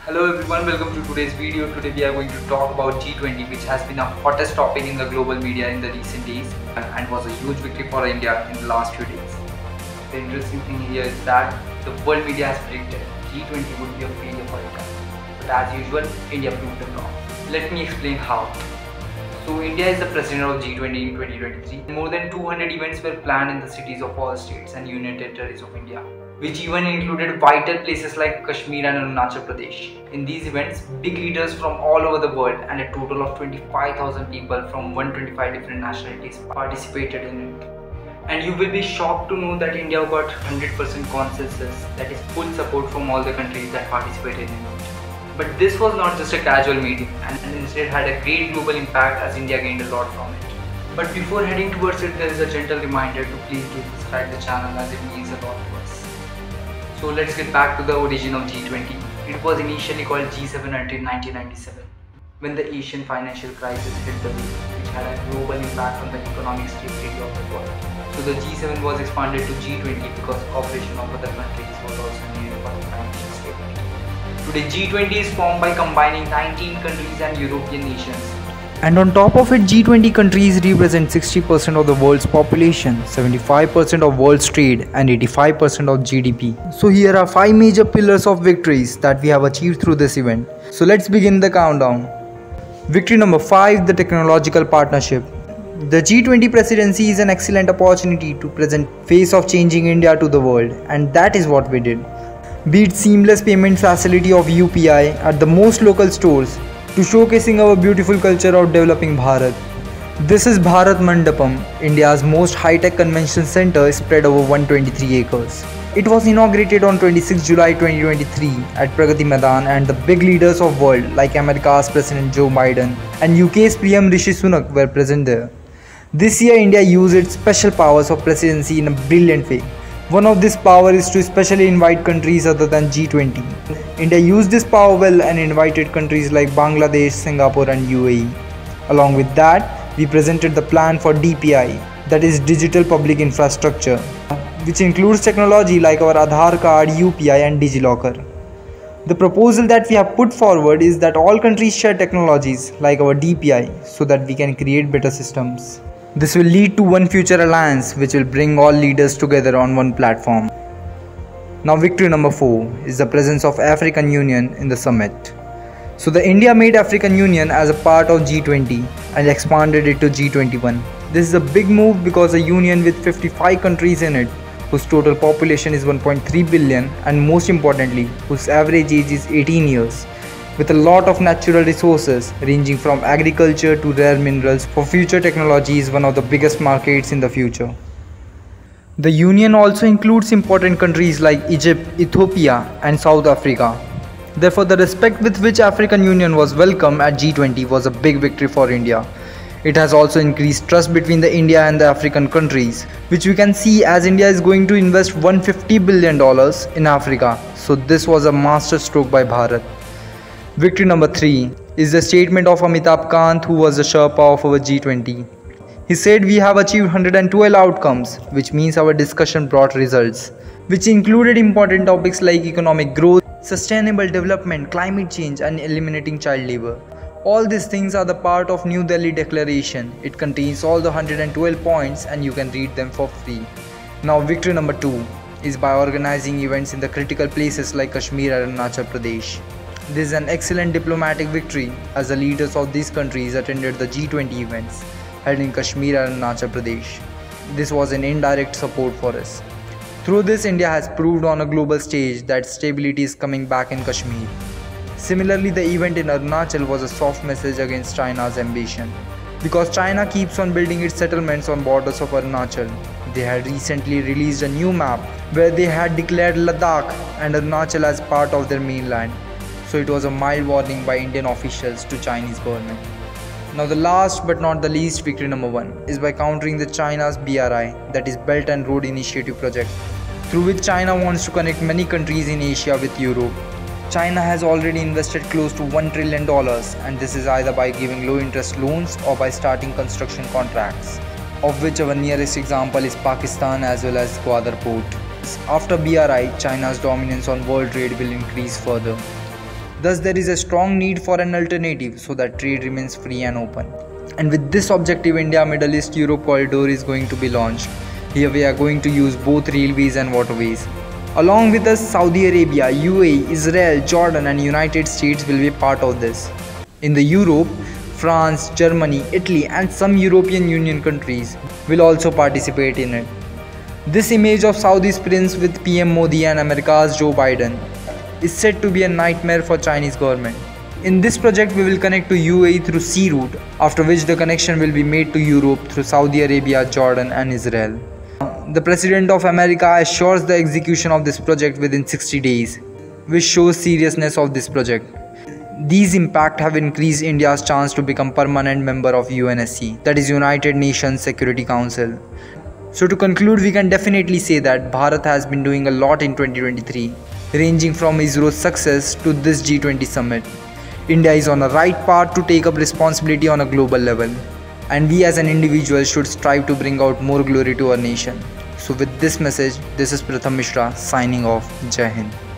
Hello everyone, welcome to today's video. Today we are going to talk about G20, which has been a hottest topic in the global media in the recent days and was a huge victory for India in the last few days. The interesting thing here is that the world media has predicted G20 would be a failure for India. But as usual, India proved them wrong. Let me explain how. So India is the president of G20 in 2023. More than 200 events were planned in the cities of all states and union territories of India, which even included vital places like Kashmir and Arunachal Pradesh. In these events, big leaders from all over the world and a total of 25,000 people from 125 different nationalities participated in it. And you will be shocked to know that India got 100% consensus, that is full support from all the countries that participated in it. But this was not just a casual meeting and instead had a great global impact as India gained a lot from it. But before heading towards it, there is a gentle reminder to please do subscribe the channel as it means a lot to us. So let's get back to the origin of G20. It was initially called G7 until 1997, when the Asian financial crisis hit the wave, which had a global impact on the economic stability of the world. So the G7 was expanded to G20 because cooperation of other countries was also needed for the financial stability. Today G20 is formed by combining 19 countries and European nations. And on top of it, G20 countries represent 60% of the world's population, 75% of world's trade and 85% of GDP. So here are 5 major pillars of victories that we have achieved through this event. So let's begin the countdown. Victory number 5, the technological partnership. The G20 presidency is an excellent opportunity to present face of changing India to the world, and that is what we did. Be it seamless payment facility of UPI at the most local stores, to showcasing our beautiful culture of developing Bharat. This is Bharat Mandapam, India's most high-tech convention center spread over 123 acres. It was inaugurated on 26 July 2023 at Pragati Maidan, and the big leaders of world like America's President Joe Biden and UK's PM Rishi Sunak were present there. This year India used its special powers of presidency in a brilliant way. One of this power is to specially invite countries other than G20. India used this power well and invited countries like Bangladesh, Singapore and UAE. Along with that, we presented the plan for DPI, that is Digital Public Infrastructure, which includes technology like our Aadhaar card, UPI and DigiLocker. The proposal that we have put forward is that all countries share technologies like our DPI so that we can create better systems. This will lead to one future alliance which will bring all leaders together on one platform. Now victory number 4 is the presence of African Union in the summit. So the India made African Union as a part of G20 and expanded it to G21. This is a big move because a union with 55 countries in it, whose total population is 1.3 billion and most importantly whose average age is 18 years. With a lot of natural resources ranging from agriculture to rare minerals for future technology, is one of the biggest markets in the future. The union also includes important countries like Egypt, Ethiopia and South Africa. Therefore, the respect with which African Union was welcomed at G20 was a big victory for India. It has also increased trust between the India and the African countries, which we can see as India is going to invest $150 billion in Africa. So this was a master stroke by Bharat. Victory number 3 is the statement of Amitabh Kant, who was the Sherpa of our G20. He said we have achieved 112 outcomes, which means our discussion brought results, which included important topics like economic growth, sustainable development, climate change and eliminating child labor. All these things are the part of New Delhi Declaration. It contains all the 112 points and you can read them for free. Now victory number 2 is by organizing events in the critical places like Kashmir and Arunachal Pradesh. This is an excellent diplomatic victory as the leaders of these countries attended the G20 events held in Kashmir and Arunachal Pradesh. This was an indirect support for us. Through this, India has proved on a global stage that stability is coming back in Kashmir. Similarly, the event in Arunachal was a soft message against China's ambition. Because China keeps on building its settlements on borders of Arunachal. They had recently released a new map where they had declared Ladakh and Arunachal as part of their mainland. So it was a mild warning by Indian officials to Chinese government. Now the last but not the least victory number 1 is by countering the China's BRI, that is Belt and Road Initiative project, through which China wants to connect many countries in Asia with Europe. China has already invested close to $1 trillion, and this is either by giving low interest loans or by starting construction contracts, of which our nearest example is Pakistan as well as Gwadar port. After BRI, China's dominance on world trade will increase further. Thus, there is a strong need for an alternative so that trade remains free and open. And with this objective, India Middle East Europe corridor is going to be launched. Here we are going to use both railways and waterways. Along with us, Saudi Arabia, UAE, Israel, Jordan and United States will be part of this. In the Europe, France, Germany, Italy and some European Union countries will also participate in it. This image of Saudi's prince with PM Modi and America's Joe Biden is said to be a nightmare for Chinese government. In this project, we will connect to UAE through sea route, after which the connection will be made to Europe through Saudi Arabia, Jordan and Israel. The President of America assures the execution of this project within 60 days, which shows seriousness of this project. These impacts have increased India's chance to become permanent member of UNSC, that is United Nations Security Council. So to conclude, we can definitely say that Bharat has been doing a lot in 2023, ranging from ISRO's success to this G20 summit. India is on a right path to take up responsibility on a global level, and we as an individual should strive to bring out more glory to our nation. So with this message, this is Pratham Mishra signing off. Jai Hind.